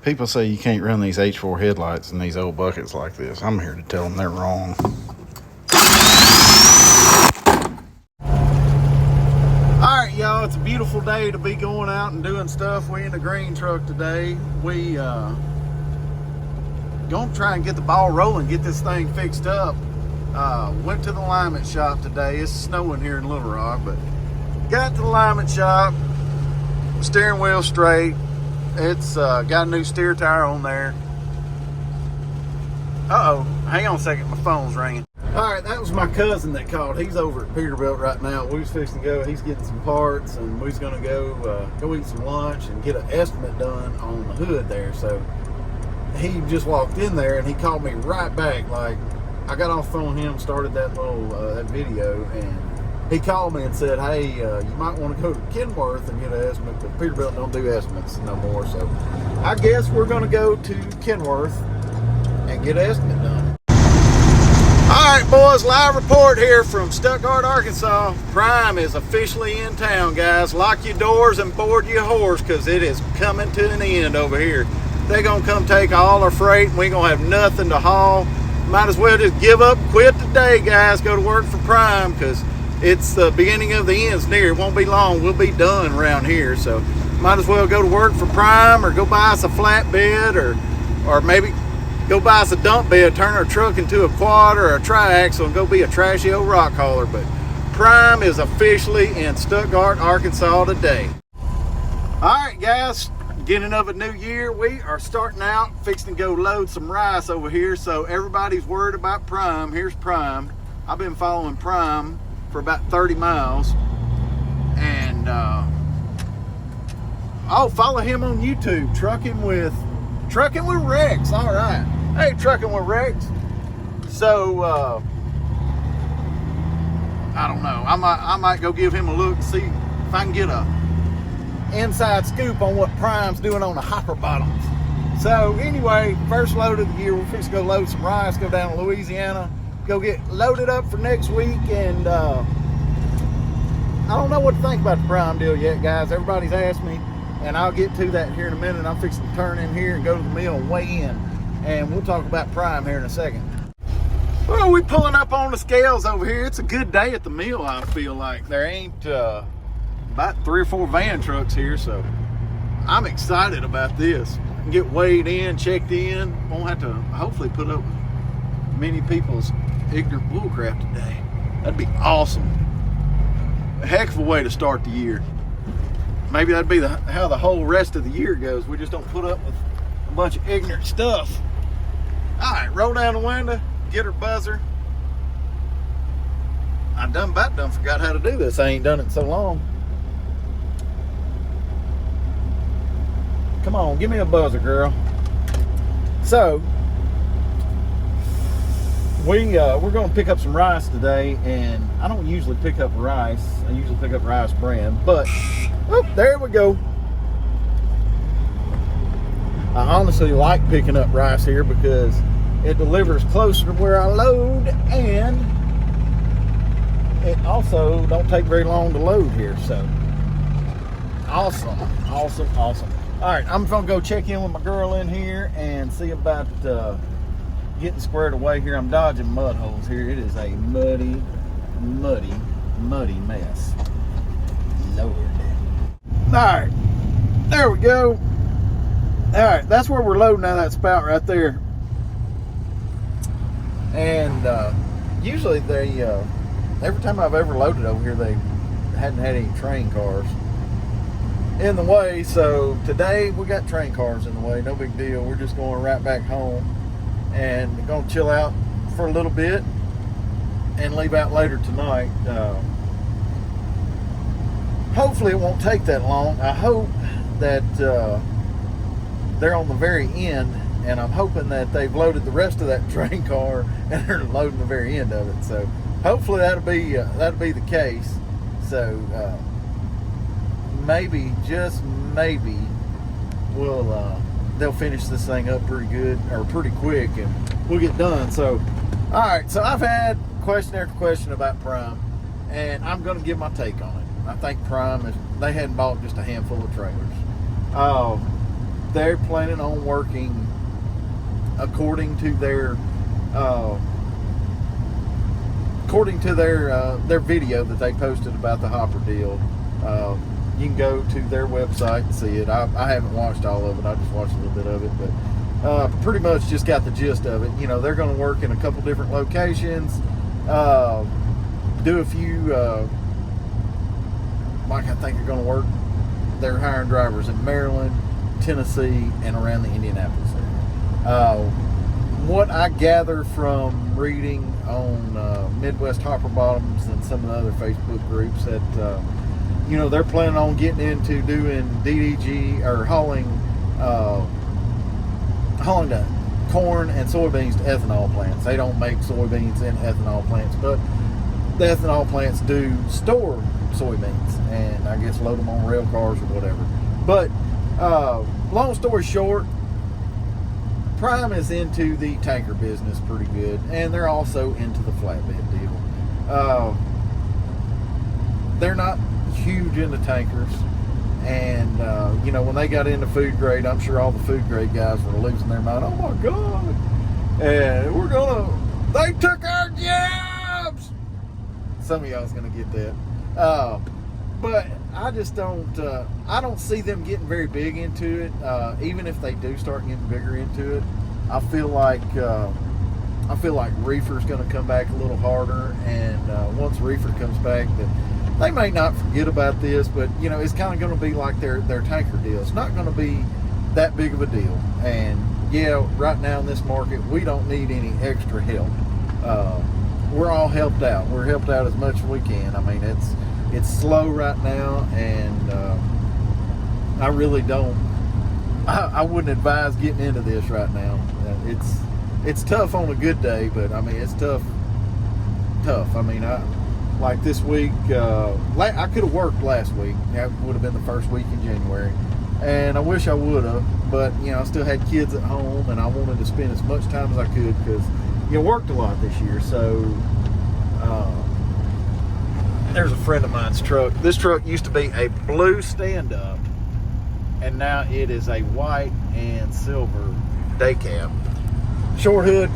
People say you can't run these H4 headlights in these old buckets like this. I'm here to tell them they're wrong. Alright, y'all, it's a beautiful day to be going out and doing stuff. We in the green truck today. We gonna try and get the ball rolling, get this thing fixed up. Went to the alignment shop today. It's snowing here in Little Rock, but got to the alignment shop. Steering wheel straight. It's got a new steer tire on there. Uh-oh, hang on a second, my phone's ringing. All right, that was my cousin that called. He's over at Peterbilt right now. We was fixing to go, he's getting some parts, and we was gonna go eat some lunch and get an estimate done on the hood there. So he just walked in there and he called me right back. Like, I got off the phone with him, started that little that video, and he called me and said, hey, you might want to go to Kenworth and get an estimate, but Peterbilt don't do estimates no more. So I guess we're going to go to Kenworth and get an estimate done. All right, boys, live report here from Stuttgart, Arkansas. Prime is officially in town, guys. Lock your doors and board your horse, because it is coming to an end over here. They're going to come take all our freight, and we're going to have nothing to haul. Might as well just give up, quit today, guys. Go to work for Prime, because it's the beginning of the end's near. It won't be long. We'll be done around here. So might as well go to work for Prime, or go buy us a flatbed, or maybe go buy us a dump bed, turn our truck into a quad or a triaxle, and go be a trashy old rock hauler. But Prime is officially in Stuttgart, Arkansas today. All right, guys, beginning of a new year, we are starting out fixing to go load some rice over here. So everybody's worried about Prime. Here's Prime. I've been following Prime for about 30 miles, and oh, follow him on YouTube, trucking with Rex. All right, hey, trucking with Rex. So I don't know, I might go give him a look and see if I can get a inside scoop on what Prime's doing on the hopper bottoms. So anyway, first load of the year, we're fixing to go load some rice, go down to Louisiana, go get loaded up for next week. And I don't know what to think about the Prime deal yet, guys. Everybody's asked me, and I'll get to that here in a minute. I'm fixing to turn in here and go to the mill and weigh in, and we'll talk about Prime here in a second. Well, we're pulling up on the scales over here. It's a good day at the mill, I feel like. There ain't about 3 or 4 van trucks here, so I'm excited about this. I can get weighed in, checked in. Won't have to hopefully put up with many people's ignorant bullcrap today. That'd be awesome. A heck of a way to start the year. Maybe that'd be how the whole rest of the year goes. We just don't put up with a bunch of ignorant stuff. All right, roll down the window, get her buzzer. I done forgot how to do this. I ain't done it in so long. Come on, give me a buzzer, girl. So we're going to pick up some rice today, and I don't usually pick up rice. I usually pick up rice bran, but oh, there we go. I honestly like picking up rice here because it delivers closer to where I load, and it also don't take very long to load here. So awesome. All right, I'm gonna go check in with my girl in here and see about getting squared away here. I'm dodging mud holes here. It is a muddy mess. Lord. All right, there we go. All right, that's where we're loading out of that spout right there. And usually they, every time I've ever loaded over here, they hadn't had any train cars in the way. So today we got train cars in the way. No big deal. We're just going right back home and gonna chill out for a little bit and leave out later tonight. Hopefully it won't take that long. I hope that they're on the very end, and I'm hoping that they've loaded the rest of that train car and they're loading the very end of it. So hopefully that'll be the case. So maybe, just maybe, they'll finish this thing up pretty good, or pretty quick, and we'll get done. So all right, so I've had question after question about Prime, and I'm going to give my take on it. I think Prime they hadn't bought just a handful of trailers. they're planning on working according to their video that they posted about the hopper deal. You can go to their website and see it. I haven't watched all of it. I just watched a little bit of it, but pretty much just got the gist of it. You know, they're going to work in a couple different locations, do a few, like I think they're going to work. They're hiring drivers in Maryland, Tennessee, and around the Indianapolis area. What I gather from reading on Midwest Hopper Bottoms and some of the other Facebook groups that, you know, they're planning on getting into doing DDG or hauling the corn and soybeans to ethanol plants. They don't make soybeans in ethanol plants, but the ethanol plants do store soybeans and I guess load them on rail cars or whatever. But long story short, Prime is into the tanker business pretty good, and they're also into the flatbed deal. They're not huge into tankers, and you know, when they got into food grade, I'm sure all the food grade guys were losing their mind. Oh my God, and they took our jobs. Some of y'all's gonna get that, but I just don't. I don't see them getting very big into it. Even if they do start getting bigger into it, I feel like reefer's going to come back a little harder. And once reefer comes back, that they may not forget about this, but you know, it's kind of going to be like their tanker deal. It's not going to be that big of a deal. And yeah, right now in this market, we don't need any extra help. We're all helped out. We're helped out as much as we can. I mean, it's slow right now, and I really don't. I wouldn't advise getting into this right now. It's tough on a good day, but I mean, it's tough. I mean, like this week, I could have worked last week. That would have been the first week in January, and I wish I would have. But you know, I still had kids at home, and I wanted to spend as much time as I could because you worked a lot this year. So. There's a friend of mine's truck. This truck used to be a blue stand-up, and now it is a white and silver day cab. Short hood,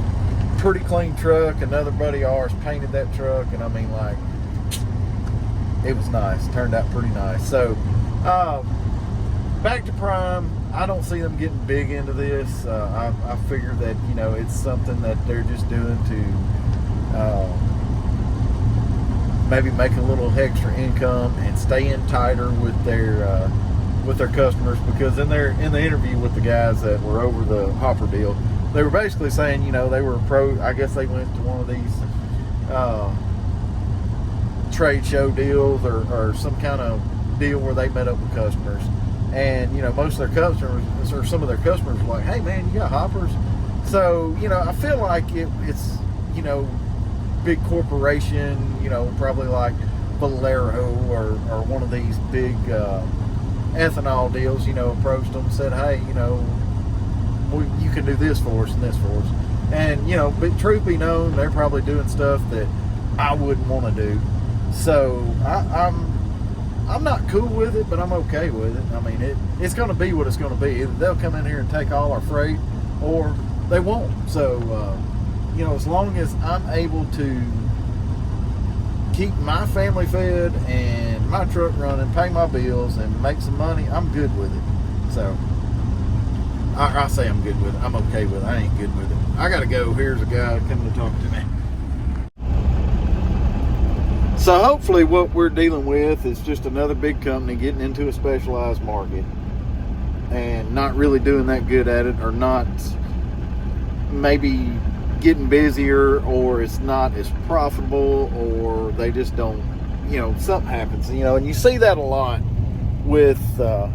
pretty clean truck. Another buddy of ours painted that truck, and I mean, like, it was nice. Turned out pretty nice. So, back to Prime. I don't see them getting big into this. I figure that, you know, it's something that they're just doing to maybe make a little extra income and stay in tighter with their customers, because in the interview with the guys that were over the hopper deal, they were basically saying, you know, they were I guess they went to one of these trade show deals or some kind of deal where they met up with customers, and you know, most of their customers or some of their customers were like, hey man, you got hoppers? So you know, I feel like it's, you know, big corporation, you know, probably like Valero or one of these big ethanol deals, you know, approached them, said, hey, you know, you can do this for us and this for us. And, you know, but truth be known, they're probably doing stuff that I wouldn't want to do. So I'm not cool with it, but I'm okay with it. I mean, it's going to be what it's going to be. Either they'll come in here and take all our freight, or they won't. So, you know, as long as I'm able to keep my family fed and my truck running, pay my bills, and make some money, I'm good with it. So, I say I'm good with it. I'm okay with it. I ain't good with it. I got to go. Here's a guy coming to talk to me. So, hopefully what we're dealing with is just another big company getting into a specialized market and not really doing that good at it, or not maybe getting busier, or it's not as profitable, or they just don't, you know, something happens, you know. And you see that a lot with a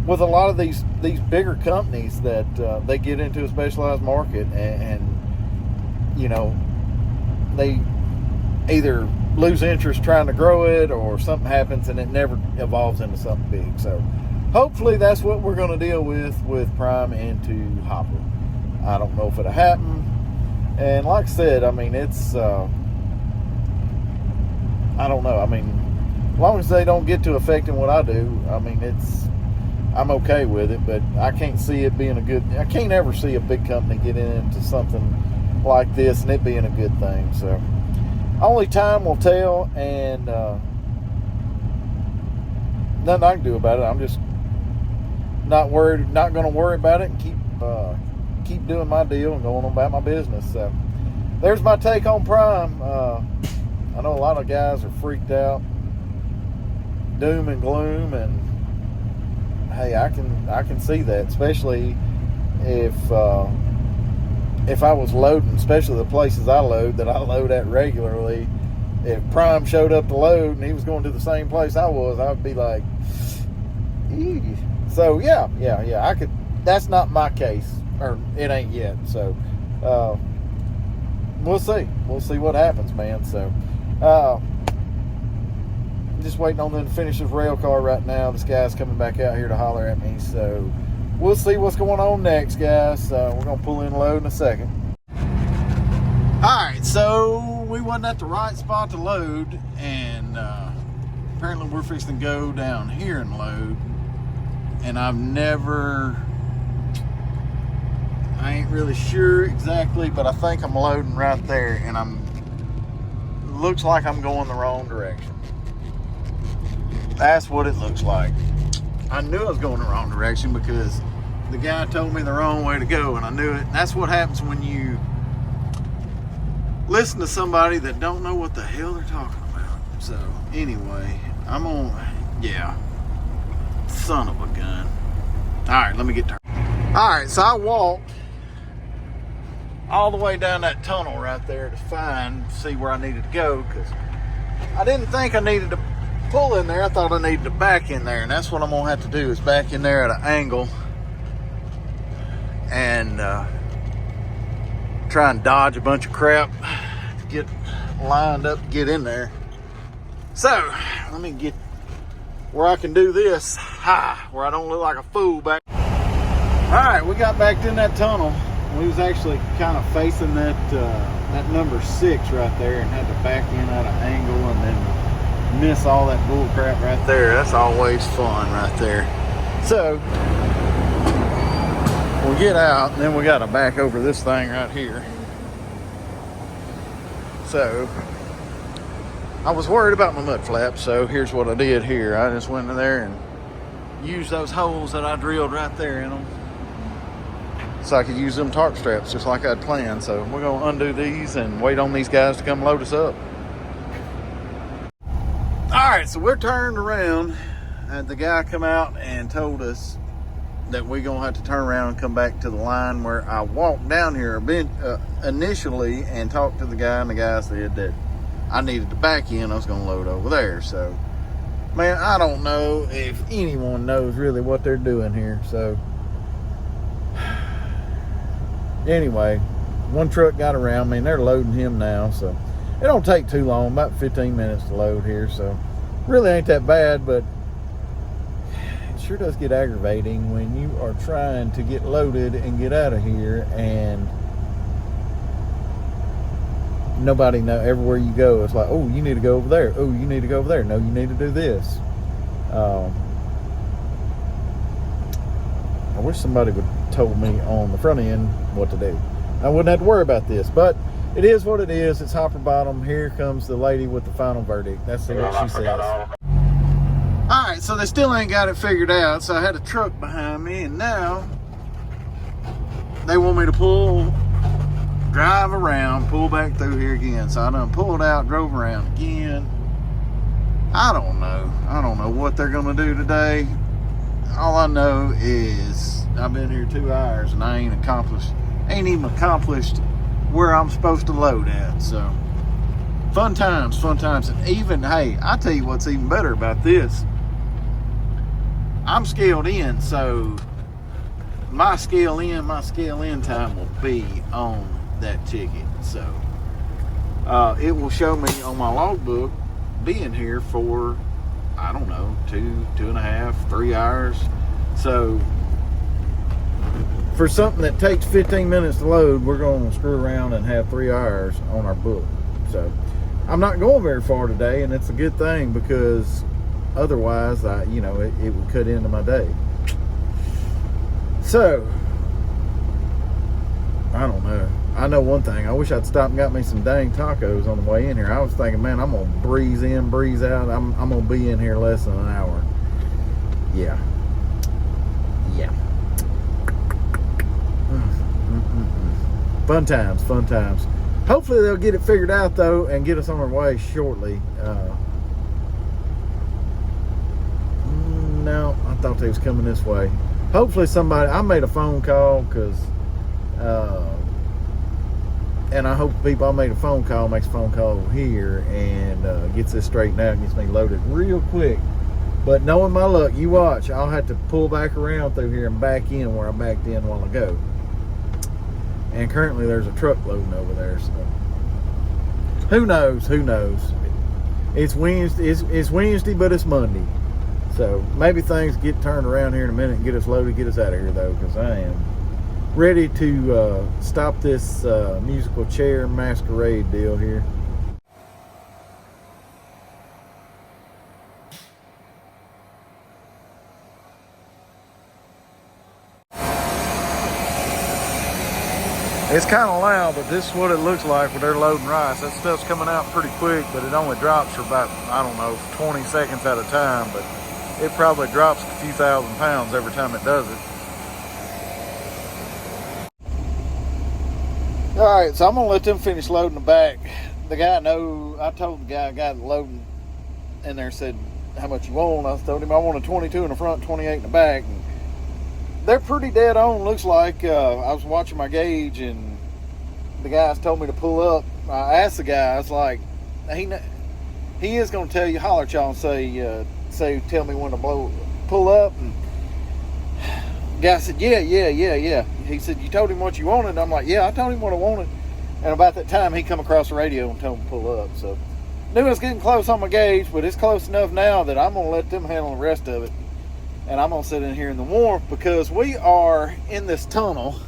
lot of these bigger companies that they get into a specialized market, and you know, they either lose interest trying to grow it, or something happens and it never evolves into something big. So hopefully that's what we're going to deal with Prime into hopper. I don't know if it'll happen. And like I said, I mean, it's, I don't know. I mean, as long as they don't get to affecting what I do, I mean, I'm okay with it, but I can't see it being I can't ever see a big company get into something like this and it being a good thing. So only time will tell, and nothing I can do about it. I'm just not going to worry about it, and keep doing my deal and going on about my business. So there's my take on Prime. I know a lot of guys are freaked out, doom and gloom, and hey, I can see that, especially if I was loading, especially the places I load at regularly. If Prime showed up to load and he was going to the same place I would be like, eee. So yeah, I could. That's not my case, or it ain't yet. So we'll see what happens, man. So just waiting on them to finish this rail car right now. This guy's coming back out here to holler at me. So we'll see what's going on next, guys. We're gonna pull in load in a second. All right, so we wasn't at the right spot to load, and apparently we're fixing to go down here and load. And I ain't really sure exactly, but I think I'm loading right there, and looks like I'm going the wrong direction. That's what it looks like. I knew I was going the wrong direction because the guy told me the wrong way to go, and I knew it. And that's what happens when you listen to somebody that don't know what the hell they're talking about. So anyway, son of a gun. All right, let me get turned. All right, so I walked all the way down that tunnel right there to see where I needed to go, because I didn't think I needed to pull in there. I thought I needed to back in there, and that's what I'm gonna have to do, is back in there at an angle and try and dodge a bunch of crap to get lined up to get in there. So let me get where I can do this where I don't look like a fool back. All right, we got back in that tunnel. We was actually kind of facing that number 6 right there, and had to back in at an angle and then miss all that bull crap right there. That's always fun right there. So we'll get out, and then we got to back over this thing right here. So I was worried about my mud flaps, so here's what I did here. I just went in there and used those holes that I drilled right there in them, so I could use them torque straps just like I'd planned. So we're going to undo these and wait on these guys to come load us up. All right, so we're turned around, and the guy come out and told us that we're going to have to turn around and come back to the line where I walked down here initially and talked to the guy, and the guy said that I needed to back in. I was going to load over there. So, man, I don't know if anyone knows really what they're doing here. So, anyway, one truck got around me, and they're loading him now. So, it don't take too long, about 15 minutes to load here. So, really ain't that bad, but it sure does get aggravating when you are trying to get loaded and get out of here, and nobody know. Everywhere you go, it's like, oh, you need to go over there. Oh, you need to go over there. No, you need to do this. I wish somebody would have told me on the front end what to do. I wouldn't have to worry about this, but it is what it is. It's hopper bottom. Here comes the lady with the final verdict. That's what she says. All right, so they still ain't got it figured out. So I had a truck behind me, and now they want me to drive around, pull back through here again. So I done pulled out, drove around again. I don't know what they're gonna do today. All I know is I've been here 2 hours and I ain't even accomplished where I'm supposed to load at. So fun times. And even, hey, I tell you what's even better about this. I'm scaled in, so my scale in time will be on that ticket. So it will show me on my logbook being here for, I don't know, 2.5, 3 hours. So for something that takes 15 minutes to load, we're going to screw around and have 3 hours on our book. So I'm not going very far today, and it's a good thing, because otherwise it would cut into my day. So, I don't know. I know one thing. I wish I'd stopped and got me some dang tacos on the way in here. I was thinking, man, I'm going to breeze in, breeze out. I'm going to be in here less than an hour. Yeah. Fun times, fun times. Hopefully they'll get it figured out, though, and get us on our way shortly. No, I thought they was coming this way. Hopefully somebody, I made a phone call because, and I hope people, I made a phone call, makes a phone call over here and gets this straightened out and gets me loaded real quick. But knowing my luck, you watch, I'll have to pull back around through here and back in where I backed in a while ago. And currently there's a truck loading over there, so who knows? It's Wednesday, but it's Monday. So maybe things get turned around here in a minute and get us loaded, get us out of here though, because I am ready to stop this musical chair masquerade deal here. It's kind of loud, but this is what it looks like when they're loading rice. That stuff's coming out pretty quick, but it only drops for about, I don't know, 20 seconds at a time, but it probably drops a few thousand pounds every time it does it. All right, so I'm gonna let them finish loading the back. The guy I told the guy loading in there said, how much you want? I told him I want a 22 in the front, 28 in the back. And they're pretty dead on, looks like. I was watching my gauge and the guys told me to pull up. I asked the guy, I was like, he is gonna tell you, holler at y'all and say, tell me when to pull up. And the guy said, yeah. He said, you told him what you wanted? And I'm like, yeah, I told him what I wanted. And about that time, he come across the radio and told him to pull up. So, knew it was getting close on my gauge, but it's close enough now that I'm going to let them handle the rest of it. And I'm going to sit in here in the warmth because we are in this tunnel.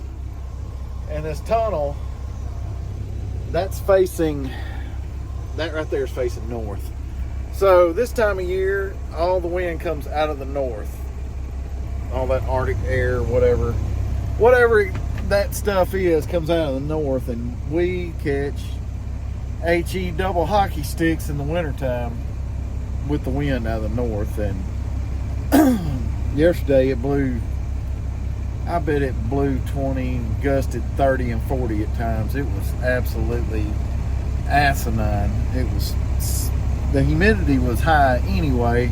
And this tunnel, that right there is facing north. So this time of year, all the wind comes out of the north. All that Arctic air, whatever that stuff is, comes out of the north, and we catch HE double hockey sticks in the wintertime with the wind out of the north. And yesterday it blew, I bet it blew 20, gusted 30 and 40 at times. It was absolutely asinine. The humidity was high anyway,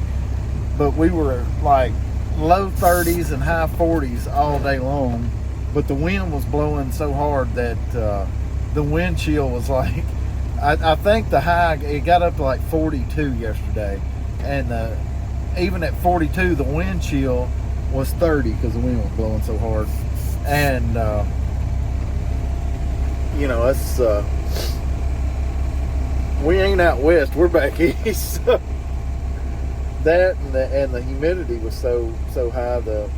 but we were like low 30s and high 40s all day long. But the wind was blowing so hard that the wind chill was like, I think the high, it got up to like 42 yesterday. And even at 42, the wind chill was 30 because the wind was blowing so hard. And, it's, we ain't out west, we're back east. So that and the humidity was so high. The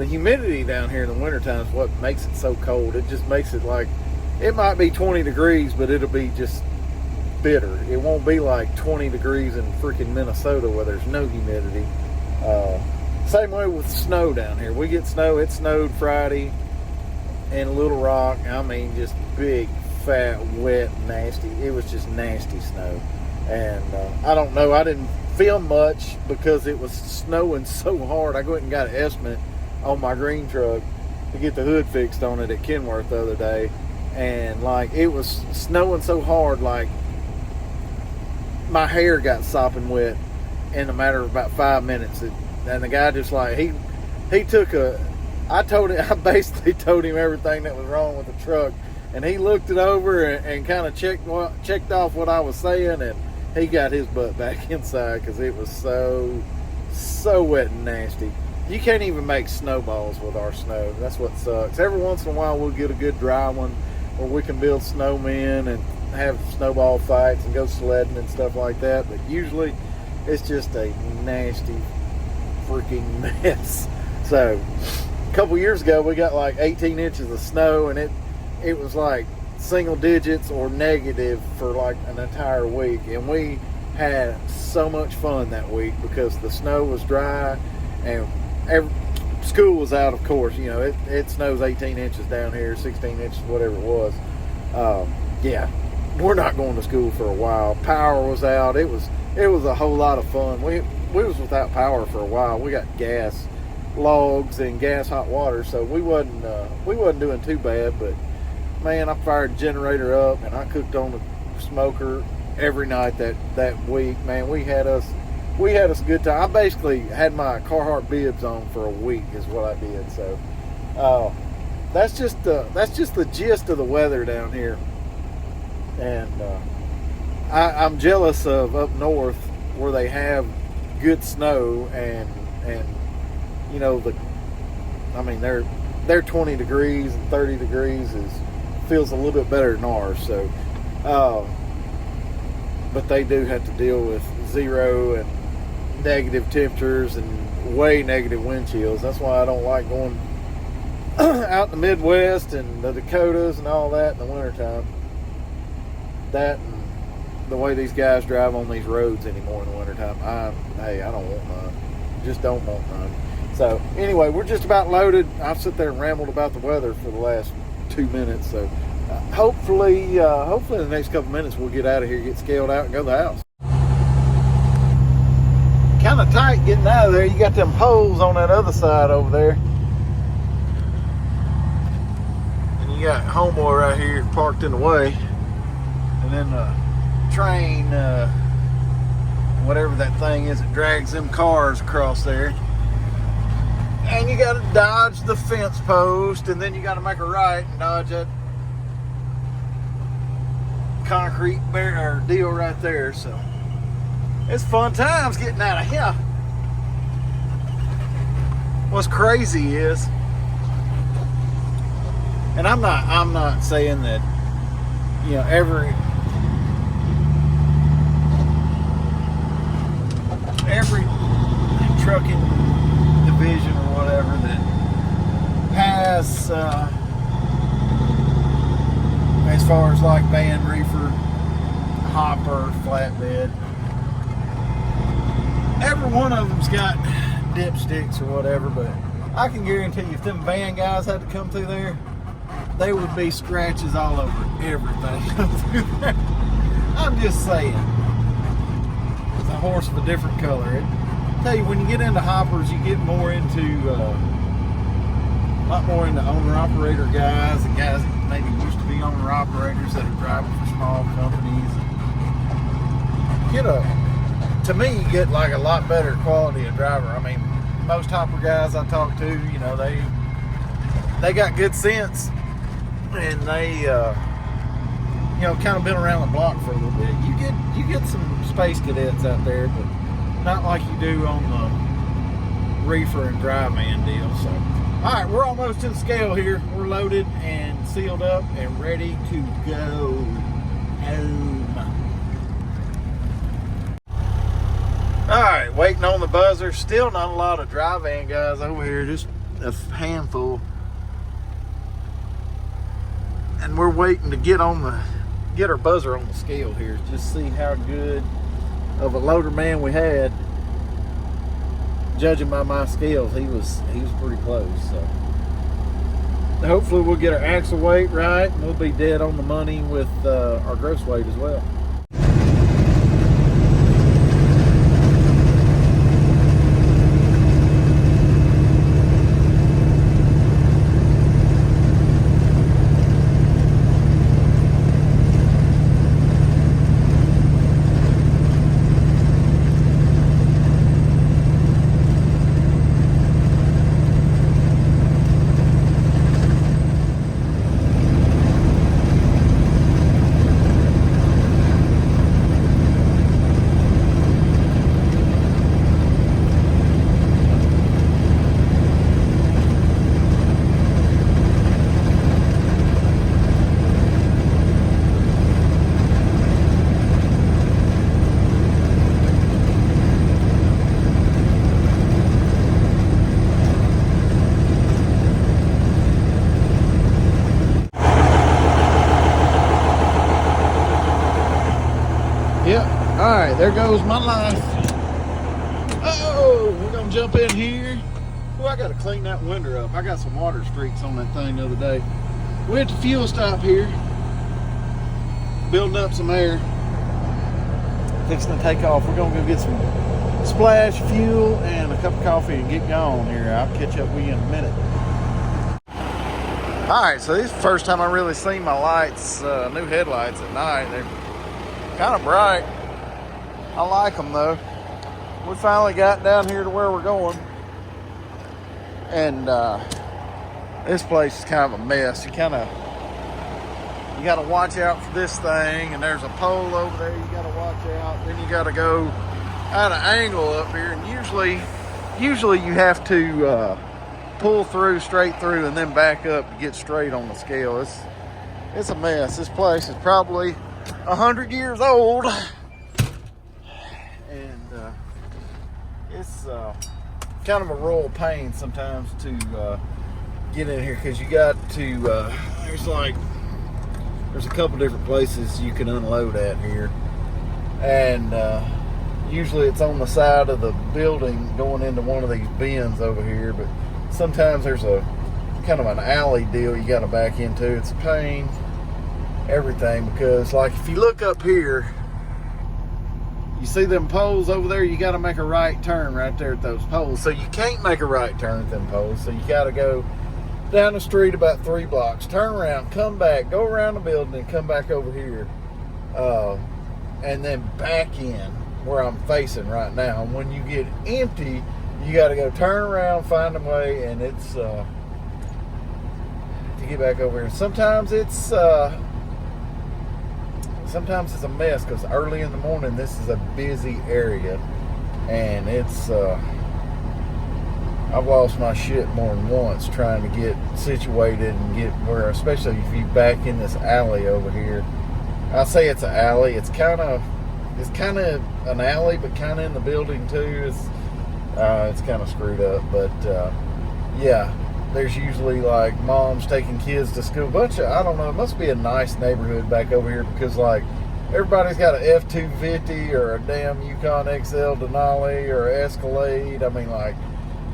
humidity down here in the wintertime is what makes it so cold. It just makes it like, it might be 20 degrees, but it'll be just bitter. It won't be like 20 degrees in freaking Minnesota where there's no humidity. Same way with snow down here. We get snow. It snowed Friday in Little Rock. I mean, just big, fat, wet, nasty. It was just nasty snow. And I don't know. I didn't feel much because it was snowing so hard. I went and got an estimate on my green truck to get the hood fixed on it at Kenworth the other day. And like, it was snowing so hard, like my hair got sopping wet in a matter of about 5 minutes. And the guy just like, I basically told him everything that was wrong with the truck, and he looked it over and kind of checked off what I was saying, and he got his butt back inside because it was so wet and nasty. You can't even make snowballs with our snow. That's what sucks. Every once in a while we'll get a good dry one where we can build snowmen and have snowball fights and go sledding and stuff like that, but usually it's just a nasty freaking mess. So a couple years ago we got like 18 inches of snow, and it was like single digits or negative for like an entire week, and we had so much fun that week because the snow was dry and school was out, of course. You know, it snows 18 inches down here, 16 inches, whatever it was. Yeah, we're not going to school for a while. Power was out. It was a whole lot of fun. We was without power for a while. We got gas logs and gas hot water, so we wasn't doing too bad. But man, I fired the generator up and I cooked on the smoker every night that week. Man, we had us a good time. I basically had my Carhartt bibs on for a week is what I did. So that's just the gist of the weather down here. And I'm jealous of up north where they have good snow and you know, they're 20 degrees and 30 degrees feels a little bit better than ours. So but they do have to deal with 0 and negative temperatures and way negative wind chills. That's why I don't like going out in the Midwest and the Dakotas and all that in the wintertime. That and the way these guys drive on these roads anymore in the wintertime, I don't want none. Just don't want none. So anyway, we're just about loaded. I've sit there and rambled about the weather for the last 2 minutes. So hopefully in the next couple minutes we'll get out of here, get scaled out, and go to the house. Kind of tight getting out of there. You got them poles on that other side over there. And you got homeboy right here parked in the way. And then the train, whatever that thing is that drags them cars across there. And you got to dodge the fence post, and then you got to make a right and dodge that concrete barrier deal right there. So it's fun times getting out of here. What's crazy is, and I'm not saying that, you know, every trucking division or whatever that has as far as like van, reefer, hopper, flatbed, every one of them's got dipsticks or whatever. But I can guarantee you, if them van guys had to come through there, they would be scratches all over everything. I'm just saying. It's a horse of a different color. I tell you, when you get into hoppers, you get more into a lot more into owner-operator guys and guys that maybe used to be owner-operators that are driving for small companies. To me, you get like a lot better quality of driver. I mean, most hopper guys I talk to, you know, they got good sense, and they you know, kind of been around the block for a little bit. You get some space cadets out there, but not like you do on the reefer and dry van deal. So all right, we're almost to the scale here. We're loaded and sealed up and ready to go home. All right, waiting on the buzzer. Still not a lot of dry van guys over here, just a handful. And we're waiting to get our buzzer on the scale here, just see how good of a loader man we had. Judging by my scales, he was pretty close. So hopefully we'll get our axle weight right, and we'll be dead on the money with our gross weight as well. Alright, there goes my life. Oh, we're gonna jump in here Oh, I gotta clean that window up. I got some water streaks on that thing the other day. We're at the fuel stop here, building up some air. Fixing to take off. We're gonna go get some splash fuel and a cup of coffee and get going here. I'll catch up with you in a minute. All right, so this is the first time I really seen my lights, new headlights at night. They're kind of bright. I like them though. We finally got down here to where we're going. And this place is kind of a mess. You got to watch out for this thing, and there's a pole over there you got to watch out. Then you got to go at an angle up here, and usually you have to pull through, straight through, and then back up to get straight on the scale. It's a mess. This place is probably 100 years old, and it's kind of a royal pain sometimes to get in here, because you got to there's a couple different places you can unload at here, and usually it's on the side of the building going into one of these bins over here, but sometimes there's a kind of an alley deal you got to back into. It's a pain, everything, because like if you look up here, you see them poles over there, you got to make a right turn right there at those poles. So you can't make a right turn at them poles, so you got to go down the street about 3 blocks, turn around, come back, go around the building, and come back over here, and then back in where I'm facing right now. And when you get empty, you got to go turn around, find a way, and it's to get back over here. Sometimes it's a mess, because early in the morning this is a busy area, and it's I've lost my shit more than once trying to get situated and get where, especially if you back in this alley over here. I say it's an alley. It's kind of an alley, but kind of in the building too. It's kind of screwed up, but yeah, there's usually like moms taking kids to school. I don't know, it must be a nice neighborhood back over here, because like everybody's got an F-250 or a damn Yukon XL Denali or Escalade. I mean, like,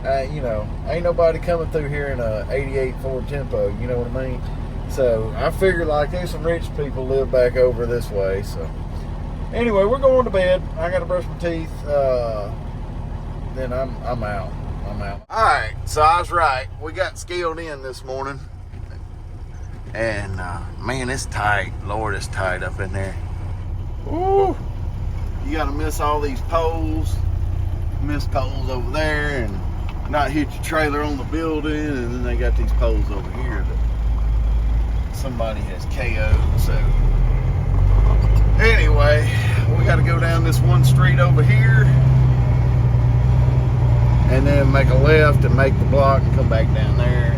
ain't nobody coming through here in a 88 Ford Tempo, you know what I mean? So I figured like there's some rich people live back over this way. So anyway, we're going to bed. I got to brush my teeth. Then I'm out. All right, so I was right. We got scaled in this morning, and man, it's tight. Lord, it's tight up in there. Ooh, you got to miss all these poles, miss poles over there, and not hit your trailer on the building. And then they got these poles over here that somebody has KO'd. So anyway, we got to go down this one street over here, and then make a left and make the block and come back down there,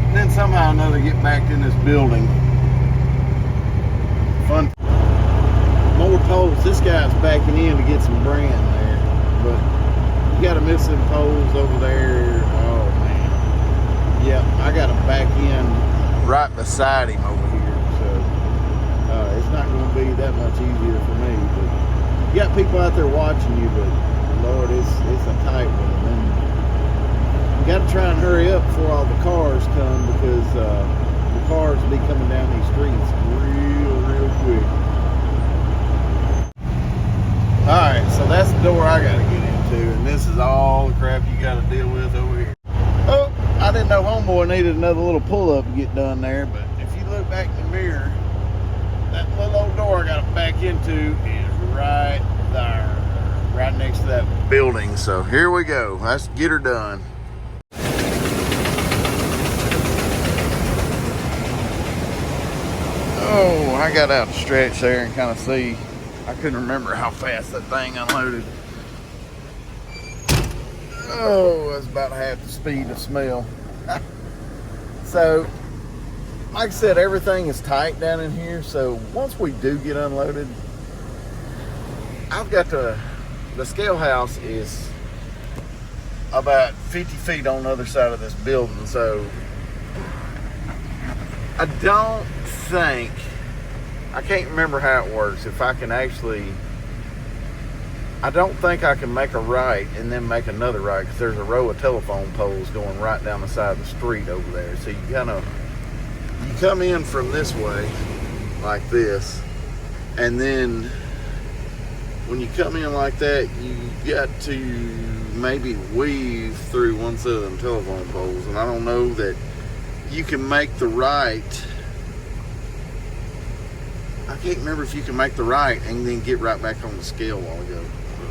and then somehow or another get back in this building. Fun. More poles. This guy's backing in to get some brand there, but you got to miss some poles over there. Oh man, yeah, I got to back in right beside him over here, so it's not going to be that much easier for me. But you got people out there watching you, but Lord, it's a tight one. And then you got to try and hurry up before all the cars come, because the cars will be coming down these streets real quick. All right, so that's the door I got to get into, and this is all the crap you got to deal with over here. Oh, I didn't know homeboy needed another little pull-up to get done there, but if you look back in the mirror, that little old door I got to back into is right there, right next to that building. So here we go. Let's get her done. Oh, I got out to stretch there and kind of see. I couldn't remember how fast that thing unloaded. Oh, that's about half the speed of smell. So, like I said, everything is tight down in here. So once we do get unloaded, I've got the scale house is about 50 feet on the other side of this building. So I don't think, I can't remember how it works, if I can actually I don't think I can make a right and then make another right, because there's a row of telephone poles going right down the side of the street over there. So you come in from this way like this, and then when you come in like that, you got to maybe weave through one set of them telephone poles, and I don't know that you can make the right. I can't remember if you can make the right and then get right back on the scale a while ago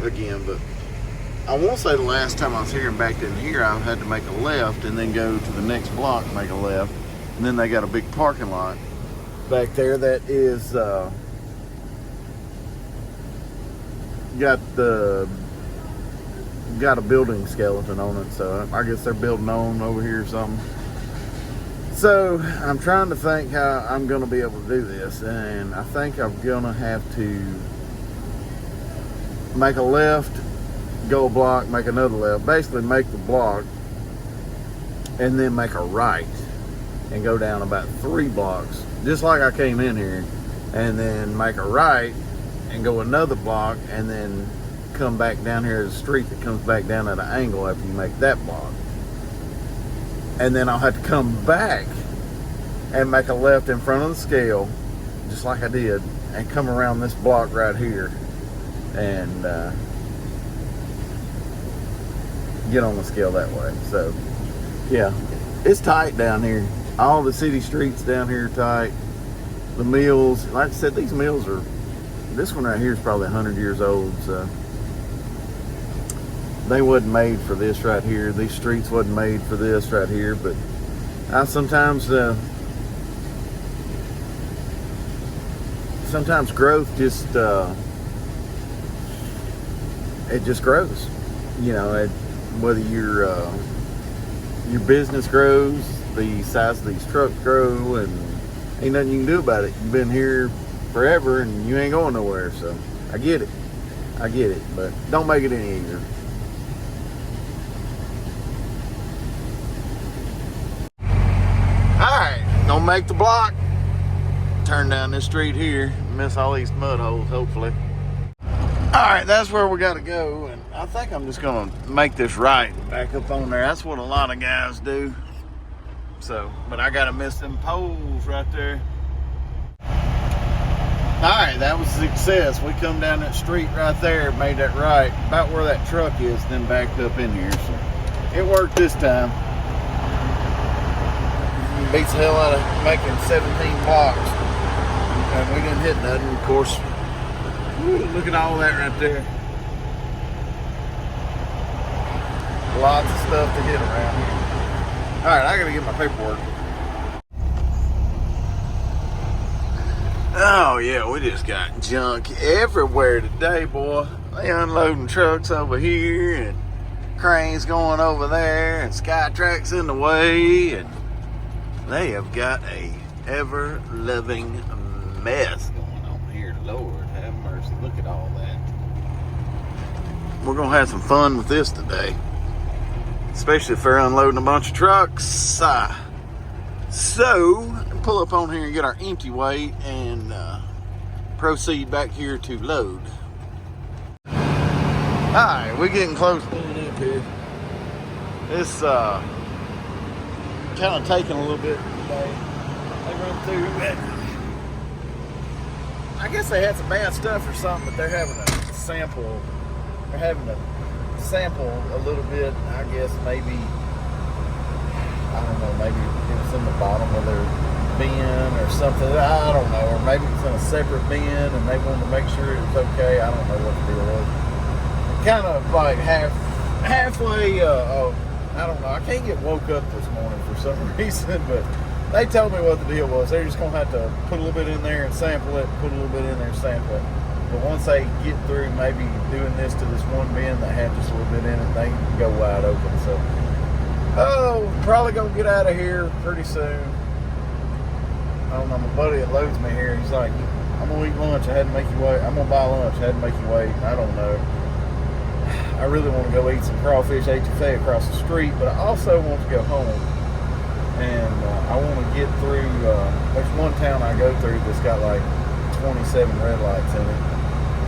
again, but I won't say the last time I was here and back in here, I had to make a left and then go to the next block and make a left, and then they got a big parking lot back there that is got a building skeleton on it, so I guess they're building on over here or something. So I'm trying to think how I'm going to be able to do this, and I think I'm going to have to make a left, go a block, make another left, basically make the block, and then make a right and go down about 3 blocks, just like I came in here, and then make a right and go another block, and then come back down here to the street that comes back down at an angle after you make that block. And then I'll have to come back and make a left in front of the scale, just like I did, and come around this block right here and get on the scale that way. So yeah, it's tight down here. All the city streets down here are tight. The mills, like I said, these mills are, this one right here is probably 100 years old, so they wasn't made for this right here. These streets wasn't made for this right here, but sometimes growth just it just grows. You know, whether your business grows, the size of these trucks grow, and ain't nothing you can do about it. You've been here forever and you ain't going nowhere. So I get it, but don't make it any easier. Alright, gonna make the block, turn down this street here, miss all these mud holes hopefully. Alright, that's where we gotta go, and I think I'm just gonna make this right back up on there. That's what a lot of guys do. So, but I gotta miss them poles right there. Alright, that was a success. We come down that street right there, made that right, about where that truck is, then backed up in here. So it worked this time. Beats the hell out of making 17 blocks. And we didn't hit nothing, of course. Ooh, look at all that right there. Lots of stuff to hit around here. Alright, I gotta get my paperwork. Oh yeah, we just got junk everywhere today, boy. They unloading trucks over here, and cranes going over there, and Skytrack's in the way, and they have got a ever-loving mess going on here. Lord have mercy, look at all that. We're gonna have some fun with this today, especially if they're unloading a bunch of trucks. So, pull up on here and get our empty weight and proceed back here to load. Alright, we're getting close to pulling up here. It's kind of taking a little bit today. They run through it. I guess they had some bad stuff or something, but they're having a sample. They're having to sample a little bit. I guess maybe, I don't know, maybe it was in the bottom of their bin or something. I don't know. Or maybe it's in a separate bin and they wanted to make sure it was okay. I don't know what the deal was. Kind of like halfway, I don't know. I can't get woke up this morning for some reason, but they told me what the deal was. They're just going to have to put a little bit in there and sample it, put a little bit in there and sample it. But once they get through maybe doing this to this one bin that had just a little bit in it, they can go wide open. So, probably going to get out of here pretty soon. I don't know, my buddy that loads me here, he's like, I'm going to eat lunch. I had to make you wait. I'm going to buy lunch. I had to make you wait. I don't know. I really want to go eat some crawfish etouffee across the street, but I also want to go home. And I want to get through, there's one town I go through that's got like 27 red lights in it.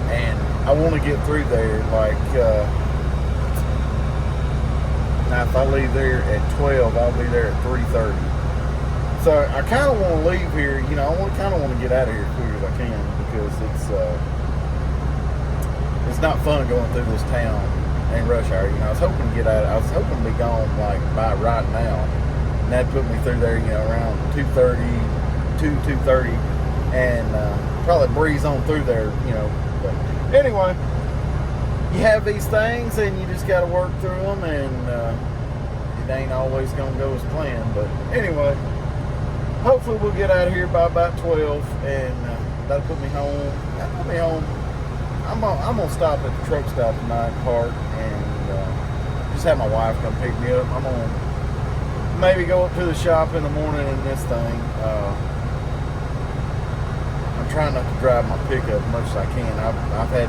And I want to get through there. Like, now if I leave there at 12, I'll be there at 3:30. So I kind of want to leave here. You know, I kind of want to get out of here as quick as I can, because it's not fun going through this town in rush hour. You know, I was hoping to get out. I was hoping to be gone like by right now, and that put me through there, you know, around 2:30, and probably breeze on through there, you know. But anyway, you have these things, and you just got to work through them, and it ain't always gonna go as planned. But anyway, hopefully we'll get out of here by about 12, and that'll put me home. That'll put me home. I'm gonna stop at the truck stop tonight, park, and just have my wife come pick me up. I'm gonna maybe go up to the shop in the morning in this thing. I'm trying not to drive my pickup as much as I can. I've had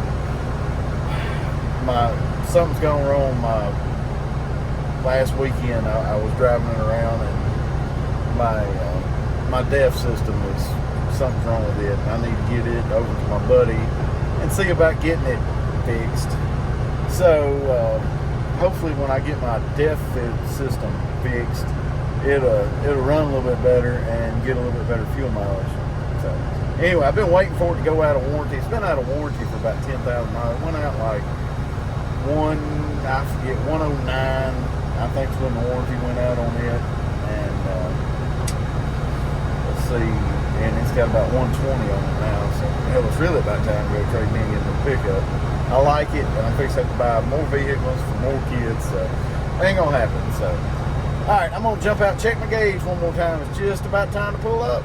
something's gone wrong. Last weekend I was driving it around, and my DEF system something's wrong with it. I need to get it over to my buddy and see about getting it fixed. So hopefully when I get my DEF system fixed, it'll run a little bit better and get a little bit better fuel mileage. So anyway, I've been waiting for it to go out of warranty. It's been out of warranty for about 10,000 miles. It went out like 109, I think is when the warranty went out on it. And let's see, and it's got about 120 on it now. So hell, it's really about time to go trade me in the pickup. I like it, and I'm fixing to buy more vehicles for more kids. So it ain't gonna happen. So all right, I'm gonna jump out, check my gauge one more time. It's just about time to pull up.